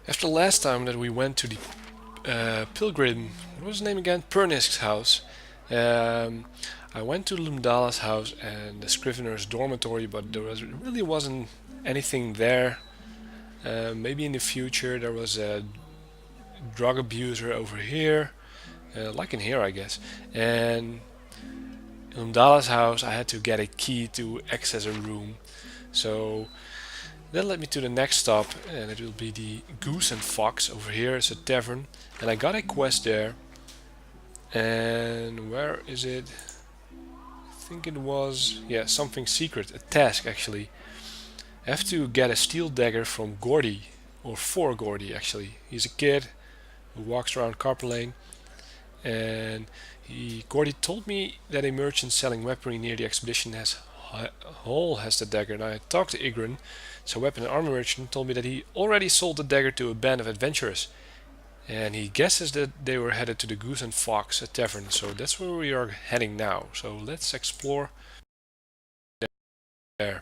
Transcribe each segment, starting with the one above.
After the last time that we went to the pilgrim, what was his name again? Pernisk's house. Um, I went to Lumdala's house and the Scrivener's dormitory, but really wasn't anything there. Maybe in the future there was a drug abuser over here, like in here, I guess. And in Lumdala's house, I had to get a key to access a room. So that led me to the next stop, and it will be the Goose and Fox. Over here is a tavern, and I got a quest there. And where is it? I think it was, yeah, something secret, a task actually. I have to get a steel dagger from Gordy, or for Gordy actually. He's a kid who walks around Carper Lane, and Gordy told me that a merchant selling weaponry near the expedition hall has the dagger, and I talked to Igran, so weapon and armor merchant, told me that he already sold the dagger to a band of adventurers, and he guesses that they were headed to the Goose and Fox, a tavern, so that's where we are heading now. So let's explore there.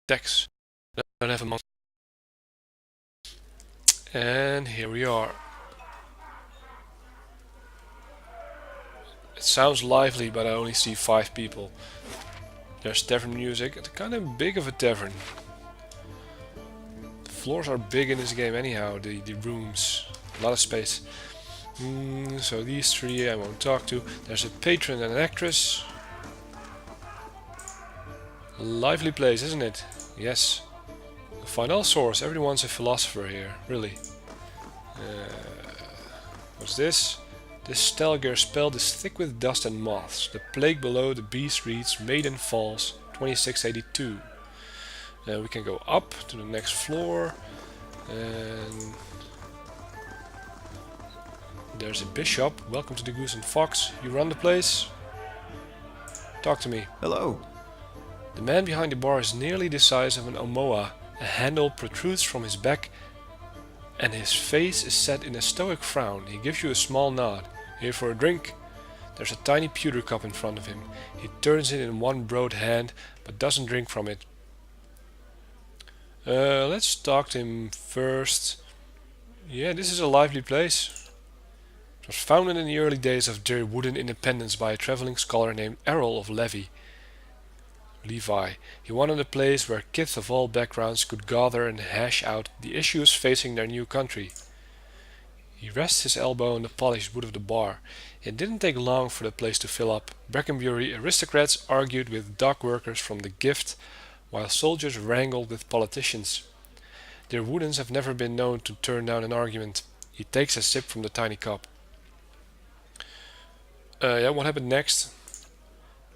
Decks. Don't have a monster. And here we are. It sounds lively, but I only see 5 people. There's tavern music. It's kind of big of a tavern. The floors are big in this game anyhow, the rooms. A lot of space. So these 3 I won't talk to. There's a patron and an actress. Lively place, isn't it? Yes. You'll find all sorts. Everyone's a philosopher here, really. What's this? This Stelger spelled is thick with dust and moths. The plague below the beast reads Maiden Falls 2682. We can go up to the next floor, and there's a bishop. Welcome to the Goose and Fox. You run the place? Talk to me. Hello. The man behind the bar is nearly the size of an Omoa. A handle protrudes from his back and his face is set in a stoic frown. He gives you a small nod. Here for a drink? There's a tiny pewter cup in front of him. He turns it in one broad hand, but doesn't drink from it. Let's talk to him first. Yeah, this is a lively place. It was founded in the early days of their wooden independence by a traveling scholar named Errol of Levi. He wanted a place where kids of all backgrounds could gather and hash out the issues facing their new country. He rests his elbow on the polished wood of the bar. It didn't take long for the place to fill up. Brackenbury aristocrats argued with dock workers from the Gift, while soldiers wrangled with politicians. Their woodens have never been known to turn down an argument. He takes a sip from the tiny cup. Yeah, what happened next?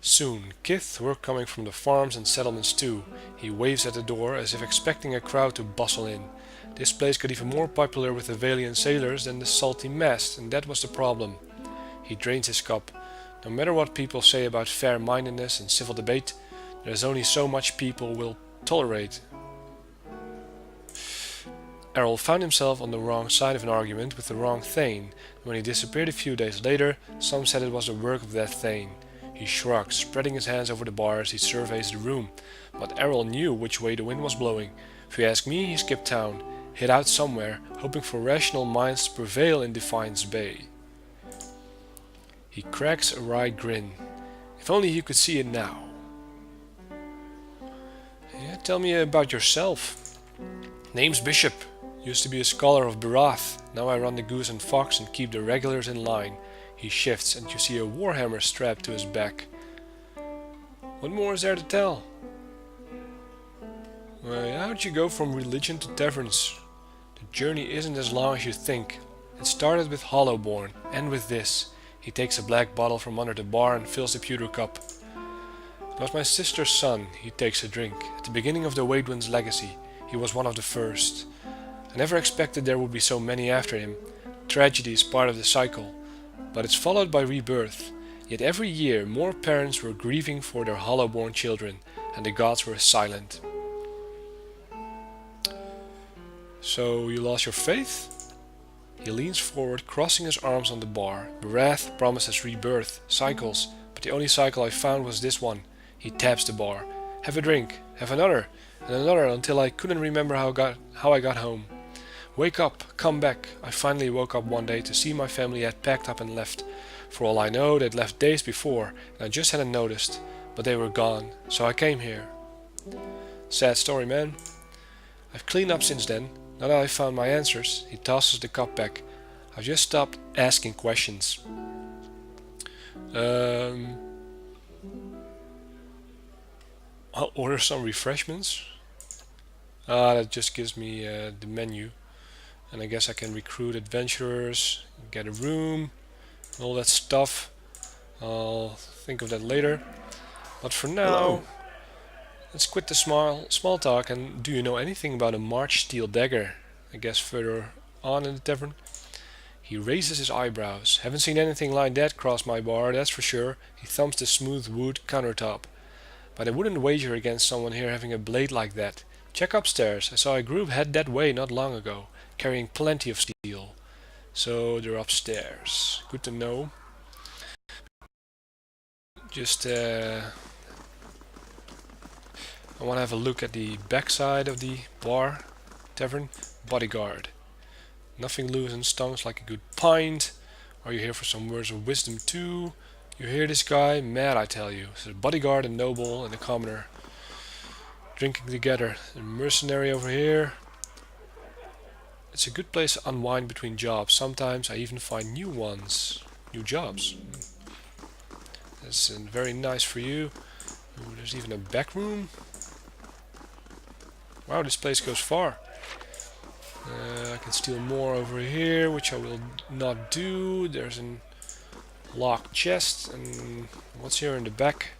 Soon, kith were coming from the farms and settlements too. He waves at the door as if expecting a crowd to bustle in. This place got even more popular with the Valiant sailors than the salty mast, and that was the problem. He drains his cup. No matter what people say about fair-mindedness and civil debate, there is only so much people will tolerate. Errol found himself on the wrong side of an argument with the wrong Thane. When he disappeared a few days later, some said it was the work of that Thane. He shrugs, spreading his hands over the bar as he surveys the room. But Errol knew which way the wind was blowing. If you ask me, he skipped town, hid out somewhere, hoping for rational minds to prevail in Defiance Bay. He cracks a wry grin. If only you could see it now. Yeah, tell me about yourself. Name's Bishop. Used to be a scholar of Barath. Now I run the Goose and Fox and keep the regulars in line. He shifts and you see a warhammer strapped to his back. What more is there to tell? How'd you go from religion to taverns? The journey isn't as long as you think. It started with Hollowborn, and with this. He takes a black bottle from under the bar and fills the pewter cup. It was my sister's son. He takes a drink. At the beginning of the Waidwin's legacy, he was one of the first. I never expected there would be so many after him. Tragedy is part of the cycle. But it's followed by rebirth. Yet every year more parents were grieving for their Hollowborn children, and the gods were silent. So you lost your faith? He leans forward, crossing his arms on the bar. Barath promises rebirth, cycles, but the only cycle I found was this one. He taps the bar. Have a drink, have another, and another until I couldn't remember how I got home. Wake up, come back. I finally woke up one day to see my family had packed up and left. For all I know, they'd left days before, and I just hadn't noticed. But they were gone, so I came here. Sad story, man. I've cleaned up since then. Now that I've found my answers, he tosses the cup back. I've just stopped asking questions. I'll order some refreshments. That just gives me the menu. And I guess I can recruit adventurers, get a room, all that stuff. I'll think of that later. But for now, Hello. let's quit the small talk. And do you know anything about a March steel dagger? I guess further on in the tavern. He raises his eyebrows. Haven't seen anything like that cross my bar, that's for sure. He thumps the smooth wood countertop. But I wouldn't wager against someone here having a blade like that. Check upstairs. I saw a group head that way not long ago, carrying plenty of steel. So they're upstairs. Good to know. Just I want to have a look at the backside of the bar, tavern, bodyguard. Nothing loose and stonks like a good pint. Are you here for some words of wisdom too? You hear this guy? Mad, I tell you. So the bodyguard, a noble, and a commoner drinking together. A mercenary over here. It's a good place to unwind between jobs. Sometimes I even find new ones, new jobs. That's very nice for you. Ooh, there's even a back room. Wow, this place goes far. I can steal more over here, which I will not do. There's a locked chest, and what's here in the back?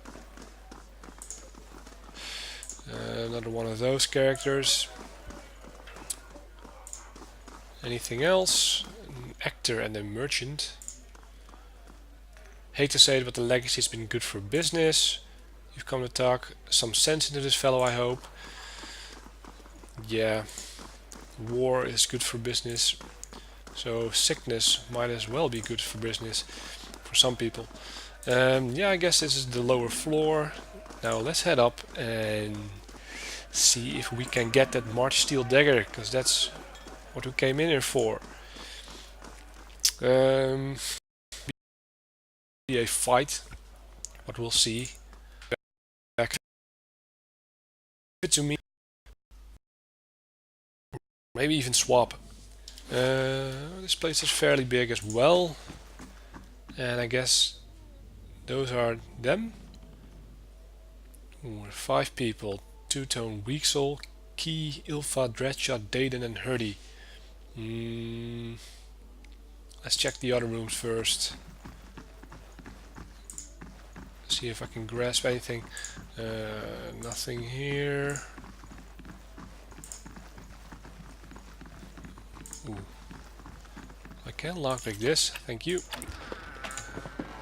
Another one of those characters. Anything else? An actor and a merchant. Hate to say it, but the legacy's been good for business. You've come to talk some sense into this fellow, I hope. Yeah, war is good for business. So sickness might as well be good for business for some people. Yeah, I guess this is the lower floor. Now let's head up and see if we can get that March steel dagger, because that's what we came in here for. Be a fight, but we'll see. Back to me. Maybe even swap. This place is fairly big as well. And I guess those are them. Ooh, 5 people. Two-tone Weaksel, Key, Ilfa, Dreadshot, Daden and Hurdy. Let's check the other rooms first. See if I can grasp anything. Nothing here. Ooh. I can lockpick this, thank you.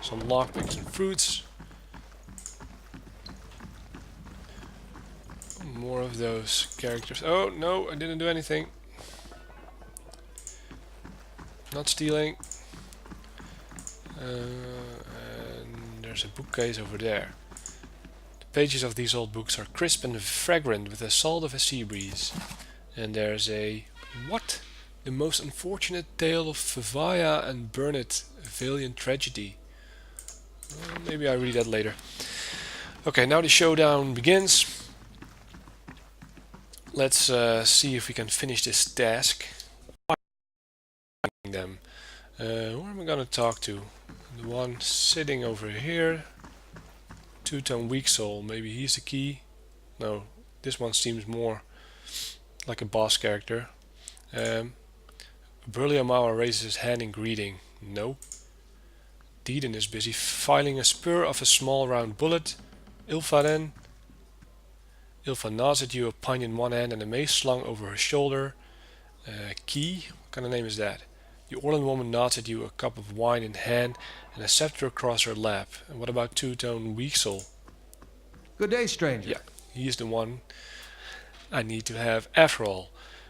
Some lockpicks and fruits. More of those characters. Oh no, I didn't do anything. Not stealing. And there's a bookcase over there. The pages of these old books are crisp and fragrant with the salt of a sea breeze. And there's a... what? The most unfortunate tale of Favaya and Burnett, a valiant tragedy. Maybe I read that later. Okay, now the showdown begins. Let's see if we can finish this task. Them. Who am I gonna talk to? The one sitting over here. Two-tone Weaksel, maybe he's the key. No, this one seems more like a boss character. Burly Amawa raises his hand in greeting. No. Deeden is busy filing a spur of a small round bullet. Ilfa then. Ilfa nods at you, a pine in one hand and a mace slung over her shoulder. Key? What kind of name is that? The Orlan woman nods at you, a cup of wine in hand and a scepter across her lap. And what about Two-tone Weaksel? Good day, stranger. Yeah, he's the one I need to have after all.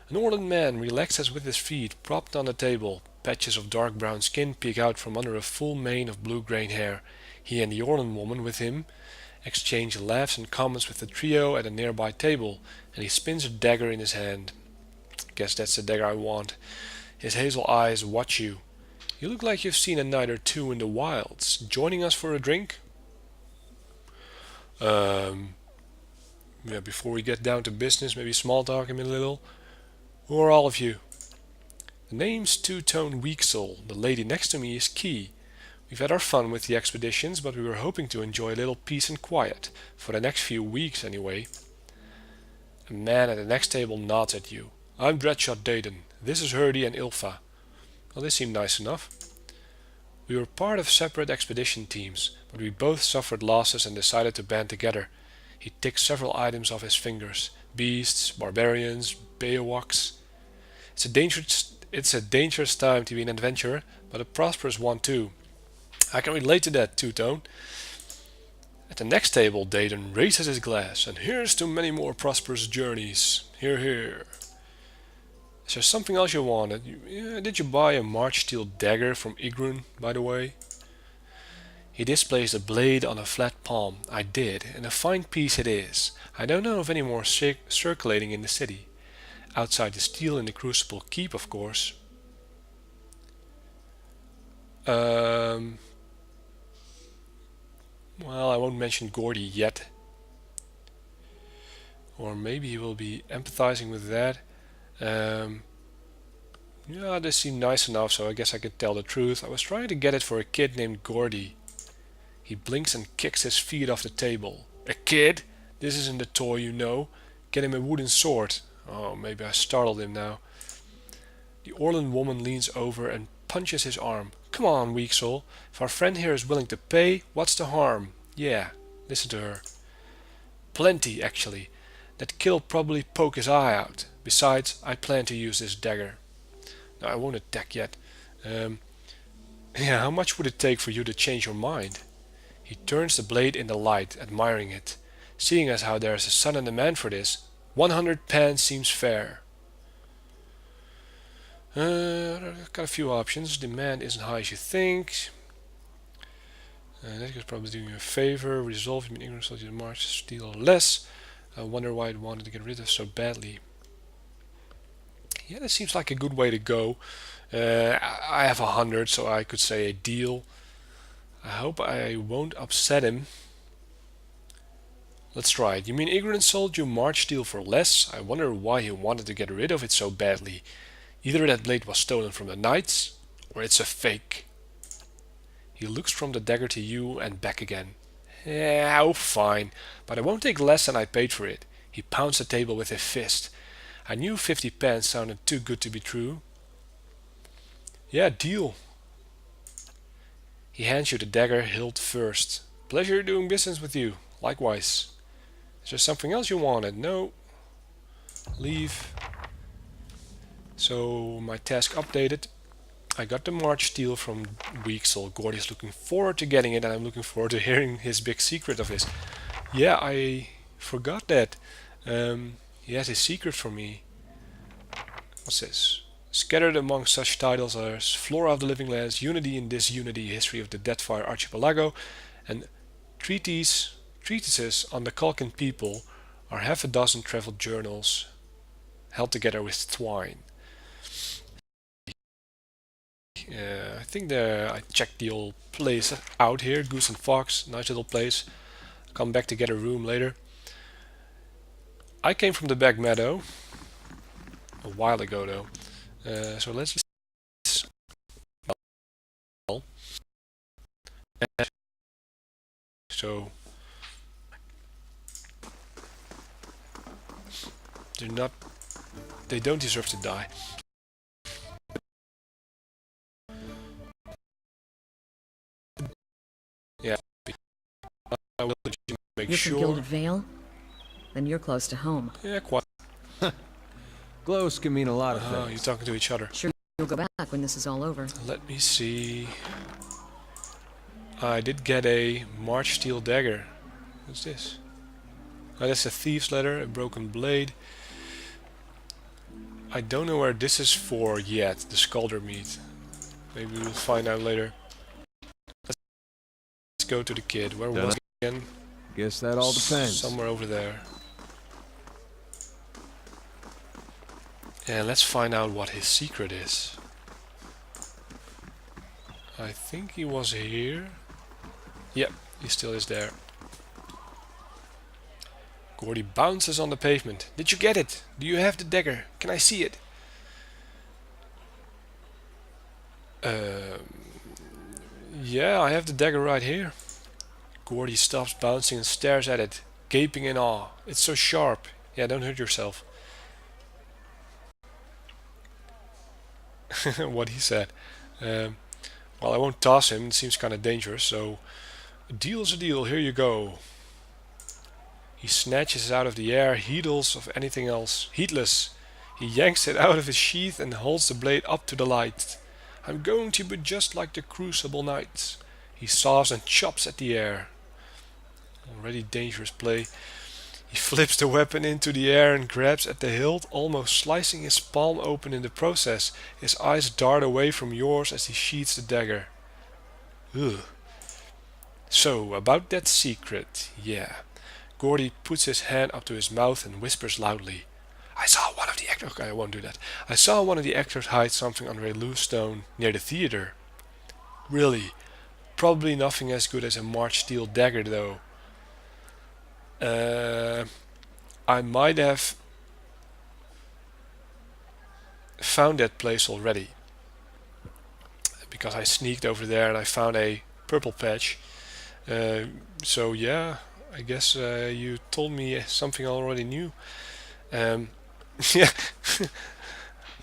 An Orlan man relaxes with his feet propped on the table. Patches of dark brown skin peek out from under a full mane of blue-grey hair. He and the Orlan woman with him exchange laughs and comments with the trio at a nearby table, and he spins a dagger in his hand. Guess that's the dagger I want. His hazel eyes watch you. You look like you've seen a night or two in the wilds. Joining us for a drink? Yeah, before we get down to business, maybe small talk him a little. Who are all of you? The name's Two-Tone Weaksel. The lady next to me is Key. We've had our fun with the expeditions, but we were hoping to enjoy a little peace and quiet. For the next few weeks, anyway. A man at the next table nods at you. I'm Dreadshot Dayton. This is Hurdy and Ilfa. Well, they seem nice enough. We were part of separate expedition teams, but we both suffered losses and decided to band together. He ticked several items off his fingers. Beasts, barbarians, Beowulfs. It's a dangerous time to be an adventurer, but a prosperous one too. I can relate to that, Two-Tone. At the next table, Dayton raises his glass, and here's to many more prosperous journeys. Hear, hear. Is there something else you wanted? Did you buy a March steel dagger from Igrun, by the way? He displays the blade on a flat palm. I did, and a fine piece it is. I don't know of any more circulating in the city. Outside the steel in the Crucible Keep, of course. Well, I won't mention Gordy yet. Or maybe he will be empathizing with that. Yeah, they seem nice enough, so I guess I could tell the truth. I was trying to get it for a kid named Gordy. He blinks and kicks his feet off the table. A kid? This isn't a toy, you know. Get him a wooden sword. Oh, maybe I startled him now. The Orlan woman leans over and punches his arm. Come on, Weaksel. If our friend here is willing to pay, what's the harm? Yeah, listen to her. Plenty, actually. That kid'll probably poke his eye out. Besides, I plan to use this dagger. No, I won't attack yet. Yeah, how much would it take for you to change your mind? He turns the blade in the light, admiring it. Seeing as how there is a sudden demand for this, 100 pence seems fair. I've got a few options. Demand isn't high as you think. That could probably do you a favor. Resolve him in ignorance so you march steal less. I wonder why it wanted to get rid of so badly. Yeah, that seems like a good way to go. I have 100, so I could say a deal. I hope I won't upset him. Let's try it. You mean Ignorant sold you March steel for less? I wonder why he wanted to get rid of it so badly. Either that blade was stolen from the knights, or it's a fake. He looks from the dagger to you and back again. Yeah, oh fine, but I won't take less than I paid for it. He pounds the table with his fist. I knew 50 pence sounded too good to be true. Yeah, deal. He hands you the dagger hilt first. Pleasure doing business with you. Likewise. Is there something else you wanted? No. Leave. So my task updated. I got the March steel from Weaksel. Gordy's looking forward to getting it, and I'm looking forward to hearing his big secret of his. Yeah, I forgot that. He has a secret for me. What's this? Scattered among such titles as Flora of the Living Lands, Unity in Disunity, History of the Deathfire Archipelago, and treatises on the Culkin people are half a dozen travel journals held together with twine. I think I checked the old place out here, Goose and Fox, nice little place. Come back to get a room later. I came from the back meadow a while ago though. So let's so they don't deserve to die. Yeah, I will make You're sure. from Gilded Vale? Then you're close to home. Yeah, quite. Close can mean a lot of You're things. talking to each other. Sure you'll go back when this is all over. Let me see. I did get a March steel dagger. What's this? Oh, that's a thief's letter, a broken blade. I don't know where this is for yet, the Sculder meat. Maybe we'll find out later. Let's go to the kid. Where was he again? Guess that all depends. Somewhere over there. And let's find out what his secret is. I think he was here. Yep, he still is there. Gordy bounces on the pavement. Did you get it? Do you have the dagger? Can I see it? Yeah, I have the dagger right here. Gordy stops bouncing and stares at it, gaping in awe. It's so sharp. Yeah, don't hurt yourself. What he said. Well, I won't toss him. It seems kind of dangerous, so a deal's a deal. Here you go. He snatches it out of the air, heedless of anything else. Heedless. He yanks it out of his sheath and holds the blade up to the light. I'm going to be just like the Crucible Knights. He saws and chops at the air. Already dangerous play. He flips the weapon into the air and grabs at the hilt, almost slicing his palm open in the process. His eyes dart away from yours as he sheathes the dagger. Ugh. So, about that secret, yeah. Gordy puts his hand up to his mouth and whispers loudly. I saw one of the actors... Okay, I won't do that. I saw one of the actors hide something under a loose stone near the theater. Really? Probably nothing as good as a March steel dagger, though. I might have found that place already. Because I sneaked over there and I found a purple patch. So yeah, I guess you told me something I already knew. Yeah,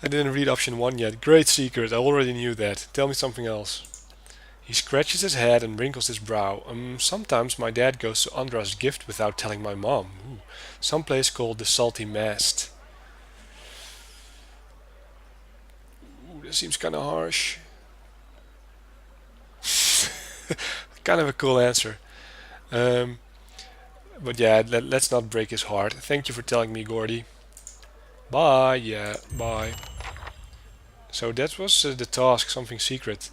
I didn't read option 1 yet. Great secret, I already knew that. Tell me something else. He scratches his head and wrinkles his brow. Sometimes my dad goes to Andra's gift without telling my mom. Ooh. Some place called the Salty Mast. Ooh, that seems kinda harsh. Kind of a cool answer. But yeah, let's not break his heart. Thank you for telling me, Gordy. Bye, yeah, bye. So that was the task, something secret.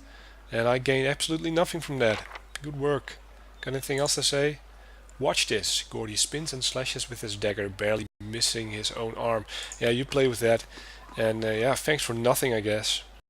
And I gained absolutely nothing from that. Good work. Got anything else to say? Watch this. Gordy spins and slashes with his dagger, barely missing his own arm. Yeah, you play with that. And yeah, thanks for nothing, I guess.